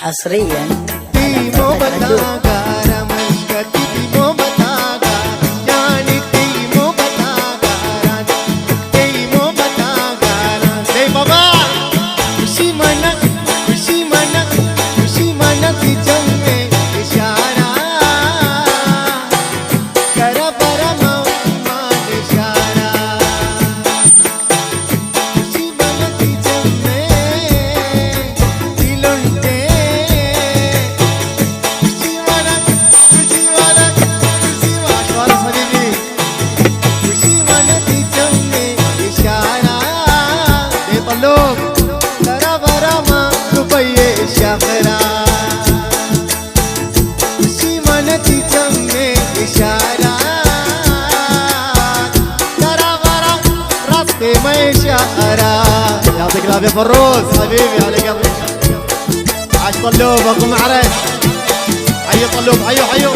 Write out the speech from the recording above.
حصريا تيمو بتاغا رمشك تيمو بتاغا يعني تيمو بتاغا تيمو بتاغا دي بابا खुशी मना की जंग में इशारा करा बरा मान इशारा खुशी मना की जंग में दिलुंटे खुशी वाला हबीबी खुशी मना की जंग में इशारा दे पल्लू शाखरा खुशी मनती जंगे इशारा ترى ورا راسي ما يشعرا يعطيك العافية فروز حبيبي على قلبي عاش طلوب اكو معرس حيو طلوب حيو